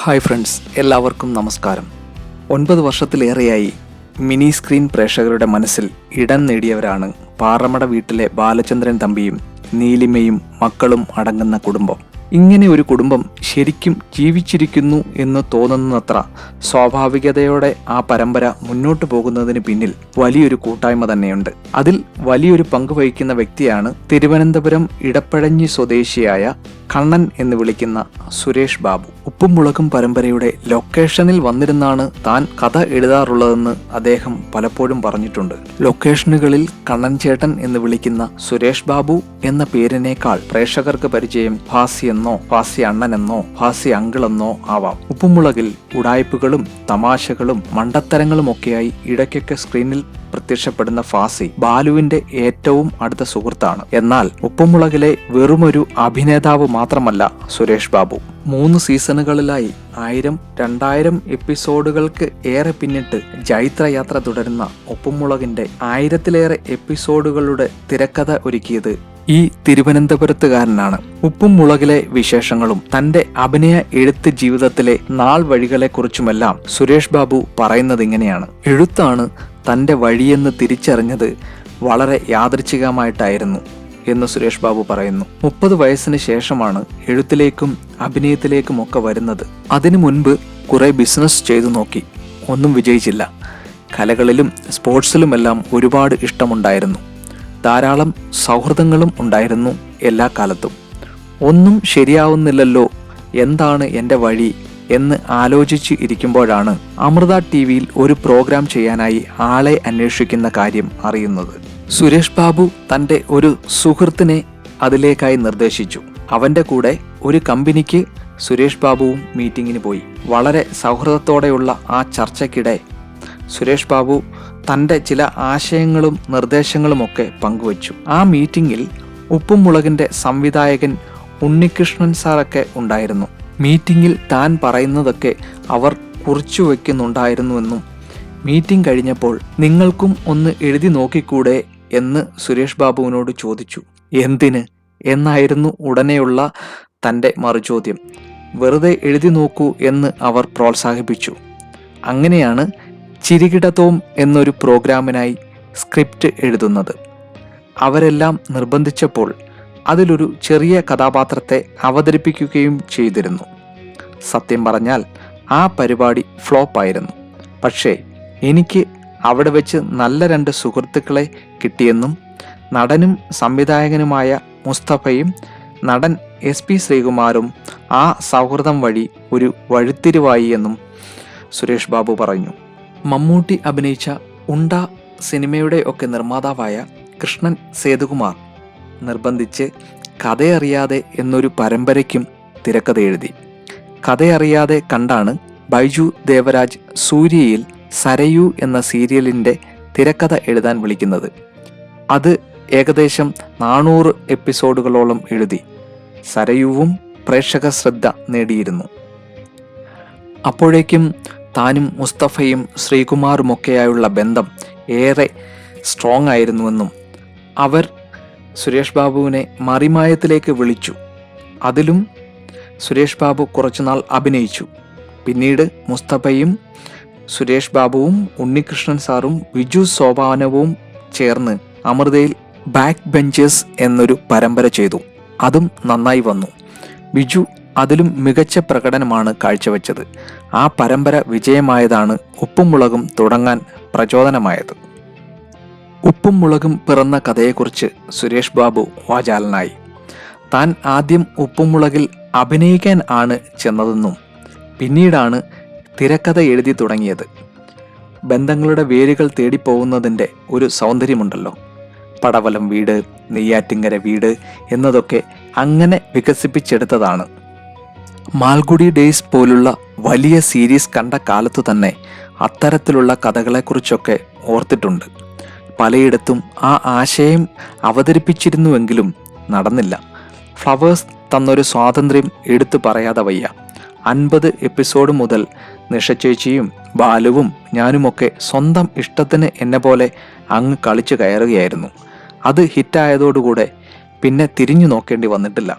Hi friends, എല്ലാവർക്കും നമസ്കാരം. 9 വർഷത്തിലേറെയായി മിനി സ്ക്രീൻ പ്രേക്ഷകരുടെ മനസ്സിൽ ഇടം നേടിയവരാണ് പാറമട വീട്ടിലെ ബാലചന്ദ്രൻ തമ്പിയും നീലിമയും മക്കളും അടങ്ങുന്ന കുടുംബം. ഇങ്ങനെ ഒരു കുടുംബം ശരിക്കും ജീവിച്ചിരിക്കുന്നു എന്ന് തോന്നുന്നത്ര സ്വാഭാവികതയോടെ ആ പരമ്പര മുന്നോട്ടു പോകുന്നതിന് പിന്നിൽ വലിയൊരു കൂട്ടായ്മ തന്നെയുണ്ട്. അതിൽ വലിയൊരു പങ്ക് വഹിക്കുന്ന വ്യക്തിയാണ് തിരുവനന്തപുരം ഇടപ്പഴഞ്ഞി സ്വദേശിയായ കണ്ണൻ എന്ന് വിളിക്കുന്ന സുരേഷ് ബാബു. ഉപ്പും മുളകും പരമ്പരയുടെ ലൊക്കേഷനിൽ വന്നിരുന്നാണ് താൻ കഥ എഴുതാറുള്ളതെന്ന് അദ്ദേഹം പലപ്പോഴും പറഞ്ഞിട്ടുണ്ട്. ലൊക്കേഷനുകളിൽ കണ്ണൻ ചേട്ടൻ എന്ന് വിളിക്കുന്ന സുരേഷ് ബാബു എന്ന പേരിനേക്കാൾ പ്രേക്ഷകർക്ക് പരിചയം ഭാസി എന്നോ ഭാസി അണ്ണനെന്നോ ഭാസി അങ്കിളെന്നോ ആവാം. ഉപ്പുമുളകിൽ ഉടായ്പകളും തമാശകളും മണ്ടത്തരങ്ങളും ഒക്കെയായി ഇടയ്ക്കൊക്കെ സ്ക്രീനിൽ പ്രത്യക്ഷപ്പെടുന്ന ഫാസി ബാലുവിന്റെ ഏറ്റവും അടുത്ത സുഹൃത്താണ്. എന്നാൽ ഉപ്പുമുളകിലെ വെറുമൊരു അഭിനേതാവ് മാത്രമല്ല സുരേഷ് ബാബു. 3 സീസണുകളിലായി 1000-2000 എപ്പിസോഡുകൾക്ക് ഏറെ പിന്നിട്ട് ജൈത്രയാത്ര തുടരുന്ന ഉപ്പുമുളകിന്റെ 1000-ലേറെ എപ്പിസോഡുകളുടെ തിരക്കഥ ഒരുക്കിയത് ഈ തിരുവനന്തപുരത്തുകാരനാണ്. ഉപ്പും മുളകിലെ വിശേഷങ്ങളും തന്റെ അഭിനയ എഴുത്ത് ജീവിതത്തിലെ നാൾ വഴികളെക്കുറിച്ചുമെല്ലാം സുരേഷ് ബാബു പറയുന്നത് ഇങ്ങനെയാണ്. എഴുത്താണ് തന്റെ വഴിയെന്ന് തിരിച്ചറിഞ്ഞത് വളരെ യാദൃച്ഛികമായിട്ടായിരുന്നു എന്ന് സുരേഷ് ബാബു പറയുന്നു. 30 വയസ്സിന് ശേഷമാണ് എഴുത്തിലേക്കും അഭിനയത്തിലേക്കും ഒക്കെ വരുന്നത്. അതിനു മുൻപ് കുറെ ബിസിനസ് ചെയ്തു നോക്കി, ഒന്നും വിജയിച്ചില്ല. കലകളിലും സ്പോർട്സിലുമെല്ലാം ഒരുപാട് ഇഷ്ടമുണ്ടായിരുന്നു. ധാരാളം സൗഹൃദങ്ങളും ഉണ്ടായിരുന്നു എല്ലാ കാലത്തും. ഒന്നും ശരിയാവുന്നില്ലല്ലോ, എന്താണ് എൻ്റെ വഴി എന്ന് ആലോചിച്ച് ഇരിക്കുമ്പോഴാണ് അമൃത ടിവിയിൽ ഒരു പ്രോഗ്രാം ചെയ്യാനായി ആളെ അന്വേഷിക്കുന്ന കാര്യം അറിയുന്നത്. സുരേഷ് ബാബു തൻ്റെ ഒരു സുഹൃത്തിനെ അതിലേക്കായി നിർദ്ദേശിച്ചു. അവൻ്റെ കൂടെ ഒരു കമ്പനിക്ക് സുരേഷ് ബാബുവും മീറ്റിങ്ങിന് പോയി. വളരെ സൗഹൃദത്തോടെയുള്ള ആ ചർച്ചയ്ക്കിടെ സുരേഷ് ബാബു തൻ്റെ ചില ആശയങ്ങളും നിർദ്ദേശങ്ങളുമൊക്കെ പങ്കുവച്ചു. ആ മീറ്റിങ്ങിൽ ഉപ്പും മുളകിൻ്റെ സംവിധായകൻ ഉണ്ണികൃഷ്ണൻ സാറൊക്കെ ഉണ്ടായിരുന്നു. മീറ്റിങ്ങിൽ താൻ പറയുന്നതൊക്കെ അവർ കുറിച്ചു വയ്ക്കുന്നുണ്ടായിരുന്നുവെന്നും മീറ്റിംഗ് കഴിഞ്ഞപ്പോൾ നിങ്ങൾക്കും ഒന്ന് എഴുതി നോക്കിക്കൂടെ എന്ന് സുരേഷ് ബാബുവിനോട് ചോദിച്ചു. എന്തിന് എന്നായിരുന്നു ഉടനെയുള്ള തൻ്റെ മറുചോദ്യം. വെറുതെ എഴുതി നോക്കൂ എന്ന് അവർ പ്രോത്സാഹിപ്പിച്ചു. അങ്ങനെയാണ് ചിരികിടത്തോം എന്നൊരു പ്രോഗ്രാമിനായി സ്ക്രിപ്റ്റ് എഴുതുന്നത്. അവരെല്ലാം നിർബന്ധിച്ചപ്പോൾ അതിലൊരു ചെറിയ കഥാപാത്രത്തെ അവതരിപ്പിക്കുകയും ചെയ്തിരുന്നു. സത്യം പറഞ്ഞാൽ ആ പരിപാടി ഫ്ലോപ്പായിരുന്നു. പക്ഷേ എനിക്ക് അവിടെ വെച്ച് നല്ല 2 സുഹൃത്തുക്കളെ കിട്ടിയെന്നും നടനും സംവിധായകനുമായ മുസ്തഫയും നടൻ SP ശ്രീകുമാറും ആ സൗഹൃദം വഴി ഒരു വഴിത്തിരിവായി എന്നും സുരേഷ് ബാബു പറഞ്ഞു. മമ്മൂട്ടി അഭിനയിച്ച ഉണ്ട സിനിമയുടെ ഒക്കെ നിർമ്മാതാവായ കൃഷ്ണൻ സേതുകുമാർ നിർബന്ധിച്ച് കഥയറിയാതെ എന്നൊരു പരമ്പരയ്ക്കും തിരക്കഥ എഴുതി. കഥയറിയാതെ കണ്ടാണ് ബൈജു ദേവരാജ് സൂര്യയിൽ സരയു എന്ന സീരിയലിൻ്റെ തിരക്കഥ എഴുതാൻ വിളിക്കുന്നത്. അത് ഏകദേശം 400 എപ്പിസോഡുകളോളം എഴുതി. സരയുവും പ്രേക്ഷക ശ്രദ്ധ നേടിയിരുന്നു. അപ്പോഴേക്കും താനും മുസ്തഫയും ശ്രീകുമാറുമൊക്കെയായുള്ള ബന്ധം ഏറെ സ്ട്രോങ് ആയിരുന്നുവെന്നും അവർ സുരേഷ് ബാബുവിനെ മറിമായത്തിലേക്ക് വിളിച്ചു. അതിലും സുരേഷ് ബാബു കുറച്ചുനാൾ അഭിനയിച്ചു. പിന്നീട് മുസ്തഫയും സുരേഷ് ബാബുവും ഉണ്ണികൃഷ്ണൻ സാറും വിജു സോപാനവും ചേർന്ന് അമൃതയിൽ ബാക്ക് ബെഞ്ചേഴ്സ് എന്നൊരു പരമ്പര ചെയ്തു. അതും നന്നായി വന്നു. ബിജു അതിലും മികച്ച പ്രകടനമാണ് കാഴ്ചവെച്ചത്. ആ പരമ്പര വിജയമായതാണ് ഉപ്പും മുളകും തുടങ്ങാൻ പ്രചോദനമായത്. ഉപ്പും മുളകും പിറന്ന കഥയെക്കുറിച്ച് സുരേഷ് ബാബു വാചാലനായി. താൻ ആദ്യം ഉപ്പും മുളകിൽ അഭിനയിക്കാൻ ആണ് ചെന്നതെന്നും പിന്നീടാണ് തിരക്കഥ എഴുതി തുടങ്ങിയത്. ബന്ധങ്ങളുടെ വേരുകൾ തേടിപ്പോകുന്നതിൻ്റെ ഒരു സൗന്ദര്യമുണ്ടല്ലോ. പടവലം വീട്, നെയ്യാറ്റിങ്കര വീട് എന്നതൊക്കെ അങ്ങനെ വികസിപ്പിച്ചെടുത്തതാണ്. മാൽഗുഡി ഡേയ്സ് പോലുള്ള വലിയ സീരീസ് കണ്ട കാലത്തു തന്നെ അത്തരത്തിലുള്ള കഥകളെക്കുറിച്ചൊക്കെ ഓർത്തിട്ടുണ്ട്. പലയിടത്തും ആ ആശയം അവതരിപ്പിച്ചിരുന്നുവെങ്കിലും നടന്നില്ല. ഫ്ലവേഴ്സ് തന്നൊരു സ്വാതന്ത്ര്യം എടുത്തു പറയാതെ വയ്യ. 50 എപ്പിസോഡ് മുതൽ നിഷചേച്ചിയും ബാലുവും ഞാനുമൊക്കെ സ്വന്തം ഇഷ്ടത്തിന് എന്നെ പോലെ അങ്ങ് കളിച്ചു കയറുകയായിരുന്നു. അത് ഹിറ്റായതോടുകൂടെ പിന്നെ തിരിഞ്ഞു നോക്കേണ്ടി വന്നിട്ടില്ല.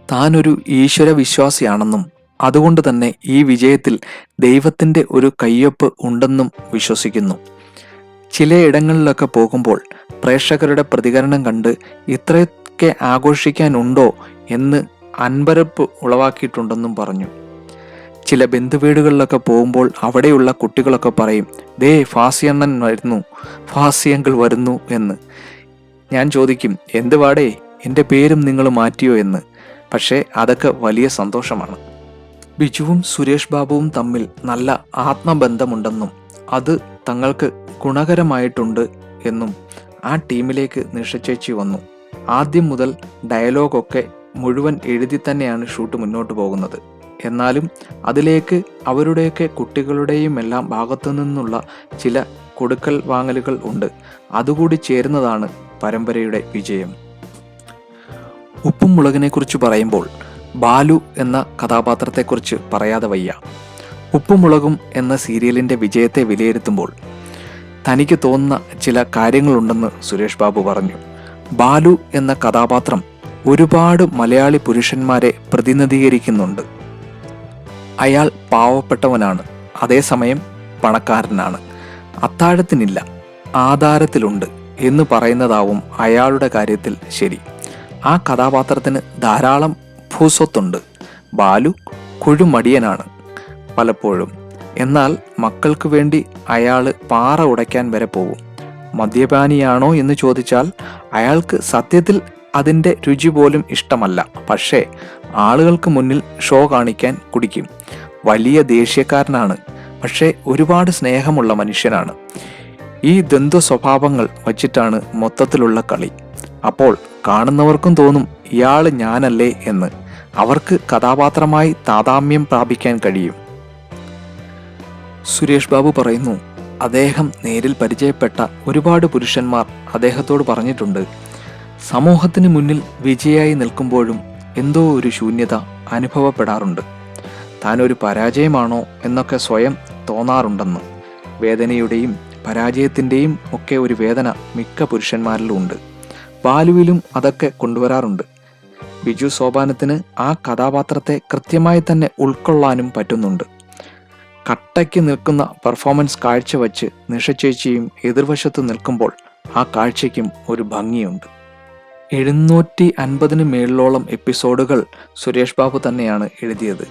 താനൊരു ഈശ്വര വിശ്വാസിയാണെന്നും അതുകൊണ്ട് തന്നെ ഈ വിജയത്തിൽ ദൈവത്തിൻ്റെ ഒരു കയ്യൊപ്പ് ഉണ്ടെന്നും വിശ്വസിക്കുന്നു. ചിലയിടങ്ങളിലൊക്കെ പോകുമ്പോൾ പ്രേക്ഷകരുടെ പ്രതികരണം കണ്ട് ഇത്രയൊക്കെ ആഘോഷിക്കാനുണ്ടോ എന്ന് അൻപരപ്പ് ഉളവാക്കിയിട്ടുണ്ടെന്നും പറഞ്ഞു. ചില ബന്ധുവീടുകളിലൊക്കെ പോകുമ്പോൾ അവിടെയുള്ള കുട്ടികളൊക്കെ പറയും, ദേ ഫാസിയണ്ണൻ വരുന്നു, ഫാസിയങ്കിൾ വരുന്നു എന്ന്. ഞാൻ ചോദിക്കും, എന്ത് വാടേ, എൻ്റെ പേരും നിങ്ങൾ മാറ്റിയോ എന്ന്. പക്ഷേ അതൊക്കെ വലിയ സന്തോഷമാണ്. ബിജുവും സുരേഷ് ബാബുവും തമ്മിൽ നല്ല ആത്മബന്ധമുണ്ടെന്നും അത് തങ്ങൾക്ക് ഗുണകരമായിട്ടുണ്ട് എന്നും ആ ടീമിലേക്ക് നിഷചേച്ചി വന്നു. ആദ്യം മുതൽ ഡയലോഗൊക്കെ മുഴുവൻ എഴുതി തന്നെയാണ് ഷൂട്ട് മുന്നോട്ട് പോകുന്നത്. എന്നാലും അതിലേക്ക് അവരുടെയൊക്കെ കുട്ടികളുടെയും എല്ലാം ഭാഗത്തു നിന്നുള്ള ചില കൊടുക്കൽ വാങ്ങലുകൾ ഉണ്ട്. അതുകൂടി ചേരുന്നതാണ് പരമ്പരയുടെ വിജയം. ഉപ്പും മുളകിനെ കുറിച്ച് പറയുമ്പോൾ ബാലു എന്ന കഥാപാത്രത്തെക്കുറിച്ച് പറയാതെ വയ്യ. ഉപ്പും മുളകും എന്ന സീരിയലിൻ്റെ വിജയത്തെ വിലയിരുത്തുമ്പോൾ തനിക്ക് തോന്നുന്ന ചില കാര്യങ്ങളുണ്ടെന്ന് സുരേഷ് ബാബു പറഞ്ഞു. ബാലു എന്ന കഥാപാത്രം ഒരുപാട് മലയാളി പുരുഷന്മാരെ പ്രതിനിധീകരിക്കുന്നുണ്ട്. അയാൾ പാവപ്പെട്ടവനാണ്, അതേസമയം പണക്കാരനാണ്. അത്താഴത്തിനില്ല, ആധാരത്തിലുണ്ട് എന്ന് പറയുന്നതാവും അയാളുടെ കാര്യത്തിൽ ശരി. ആ കഥാപാത്രത്തിന് ധാരാളം ഭൂസ്വത്തുണ്ട്. ബാലു കുഴുമടിയനാണ് പലപ്പോഴും. എന്നാൽ മക്കൾക്ക് വേണ്ടി അയാൾ പാറ ഉടയ്ക്കാൻ വരെ പോകും. മദ്യപാനിയാണോ എന്ന് ചോദിച്ചാൽ അയാൾക്ക് സത്യത്തിൽ അതിൻ്റെ രുചി പോലും ഇഷ്ടമല്ല. പക്ഷേ ആളുകൾക്ക് മുന്നിൽ ഷോ കാണിക്കാൻ കുടിക്കും. വലിയ ദേഷ്യക്കാരനാണ്, പക്ഷേ ഒരുപാട് സ്നേഹമുള്ള മനുഷ്യനാണ്. ഈ ദ്വന്ദ്വ സ്വഭാവങ്ങൾ വച്ചിട്ടാണ് മൊത്തത്തിലുള്ള കളി. അപ്പോൾ കാണുന്നവർക്കും തോന്നും ഇയാൾ ഞാനല്ലേ എന്ന്. അവർക്ക് കഥാപാത്രമായി താതാമ്യം പ്രാപിക്കാൻ കഴിയും. സുരേഷ് ബാബു പറയുന്നു, അദ്ദേഹം നേരിൽ പരിചയപ്പെട്ട ഒരുപാട് പുരുഷന്മാർ അദ്ദേഹത്തോട് പറഞ്ഞിട്ടുണ്ട്, സമൂഹത്തിന് മുന്നിൽ വിജയായി നിൽക്കുമ്പോഴും എന്തോ ഒരു ശൂന്യത അനുഭവപ്പെടാറുണ്ട്. താനൊരു പരാജയമാണോ എന്നൊക്കെ സ്വയം തോന്നാറുണ്ടെന്ന്. വേദനയുടെയും പരാജയത്തിൻ്റെയും ഒക്കെ ഒരു വേദന മിക്ക പുരുഷന്മാരിലും ഉണ്ട്. ബാലുവിലും അതൊക്കെ കൊണ്ടുവരാറുണ്ട്. ബിജു സോപാനത്തിന് ആ കഥാപാത്രത്തെ കൃത്യമായി തന്നെ ഉൾക്കൊള്ളാനും പറ്റുന്നുണ്ട്. കട്ടയ്ക്ക് നിൽക്കുന്ന പെർഫോമൻസ് കാഴ്ചവെച്ച് നിഷചേച്ചിയും എതിർവശത്ത് നിൽക്കുമ്പോൾ ആ കാഴ്ചയ്ക്കും ഒരു ഭംഗിയുണ്ട്. 750 മേളിലോളം എപ്പിസോഡുകൾ സുരേഷ് ബാബു തന്നെയാണ് എഴുതിയത്.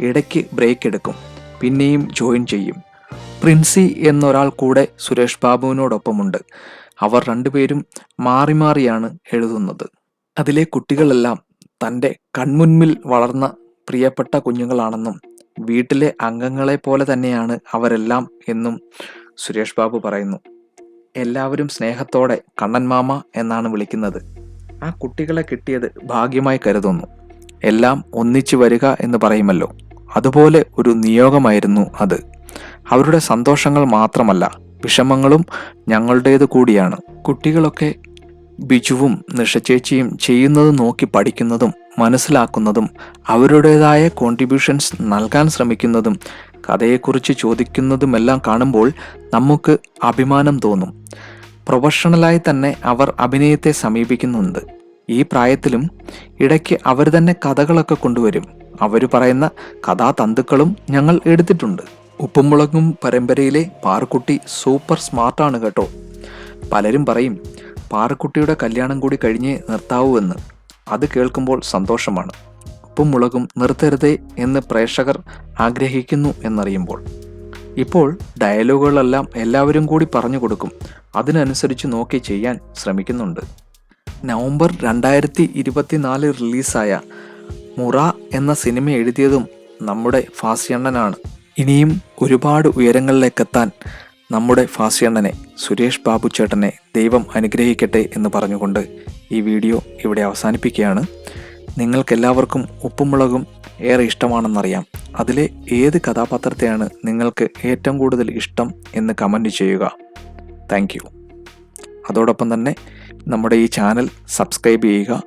ഇടയ്ക്ക് ബ്രേക്ക് എടുക്കും, പിന്നെയും ജോയിൻ ചെയ്യും. പ്രിൻസി എന്നൊരാൾ കൂടെ സുരേഷ് ബാബുവിനോടൊപ്പമുണ്ട്. അവർ രണ്ടുപേരും മാറി മാറിയാണ് എഴുതുന്നത്. അതിലെ കുട്ടികളെല്ലാം തൻ്റെ കൺമുൻപിൽ വളർന്ന പ്രിയപ്പെട്ട കുഞ്ഞുങ്ങളാണെന്നും വീട്ടിലെ അംഗങ്ങളെ പോലെ തന്നെയാണ് അവരെല്ലാം എന്നും സുരേഷ് ബാബു പറയുന്നു. എല്ലാവരും സ്നേഹത്തോടെ കണ്ണൻ മാമ എന്നാണ് വിളിക്കുന്നത്. ആ കുട്ടികളെ കിട്ടിയത് ഭാഗ്യമായി കരുതുന്നു. എല്ലാം ഒന്നിച്ചു വരിക എന്ന് പറയുമല്ലോ, അതുപോലെ ഒരു നിയോഗമായിരുന്നു അത്. അവരുടെ സന്തോഷങ്ങൾ മാത്രമല്ല, വിഷമങ്ങളും ഞങ്ങളുടേത് കൂടിയാണ്. കുട്ടികളൊക്കെ ബിജുവും നിഷചേച്ചിയും ചെയ്യുന്നത് നോക്കി പഠിക്കുന്നതും മനസ്സിലാക്കുന്നതും അവരുടേതായ കോൺട്രിബ്യൂഷൻസ് നൽകാൻ ശ്രമിക്കുന്നതും കഥയെക്കുറിച്ച് ചോദിക്കുന്നതുമെല്ലാം കാണുമ്പോൾ നമുക്ക് അഭിമാനം തോന്നും. പ്രൊഫഷണലായി തന്നെ അവർ അഭിനയത്തെ സമീപിക്കുന്നുണ്ട്. ഈ പ്രായത്തിലും ഇടയ്ക്ക് അവർ തന്നെ കഥകളൊക്കെ കൊണ്ടുവരും. അവർ പറയുന്ന കഥാതന്തുക്കളും ഞങ്ങൾ എടുത്തിട്ടുണ്ട്. ഉപ്പും മുളകും പരമ്പരയിലെ പാറുക്കുട്ടി സൂപ്പർ സ്മാർട്ടാണ് കേട്ടോ. പലരും പറയും പാറുക്കുട്ടിയുടെ കല്യാണം കൂടി കഴിഞ്ഞേ നിർത്താവൂ എന്ന്. അത് കേൾക്കുമ്പോൾ സന്തോഷമാണ്. ഉപ്പും മുളകും നിർത്തരുതേ എന്ന് പ്രേക്ഷകർ ആഗ്രഹിക്കുന്നു എന്നറിയുമ്പോൾ. ഇപ്പോൾ ഡയലോഗുകളെല്ലാം എല്ലാവരും കൂടി പറഞ്ഞു കൊടുക്കും. അതിനനുസരിച്ച് നോക്കി ചെയ്യാൻ ശ്രമിക്കുന്നുണ്ട്. നവംബർ 2024 റിലീസായ മുറ എന്ന സിനിമ എഴുതിയതും നമ്മുടെ ഫാസിയണ്ണനാണ്. ഇനിയും ഒരുപാട് ഉയരങ്ങളിലേക്കെത്താൻ നമ്മുടെ ഫാസിയണ്ണനെ, സുരേഷ് ബാബു ചേട്ടനെ ദൈവം അനുഗ്രഹിക്കട്ടെ എന്ന് പറഞ്ഞുകൊണ്ട് ഈ വീഡിയോ ഇവിടെ അവസാനിപ്പിക്കുകയാണ്. നിങ്ങൾക്കെല്ലാവർക്കും ഉപ്പും മുളകും ഏറെ ഇഷ്ടമാണെന്നറിയാം. അതിലെ ഏത് കഥാപാത്രത്തെയാണ് നിങ്ങൾക്ക് ഏറ്റവും കൂടുതൽ ഇഷ്ടം എന്ന് കമൻറ്റ് ചെയ്യുക. Thank you. അതോടൊപ്പം തന്നെ നമ്മുടെ ഈ ചാനൽ സബ്സ്ക്രൈബ് ചെയ്യുക,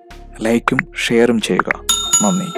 ലൈക്കും ഷെയറും ചെയ്യുക. നന്ദി.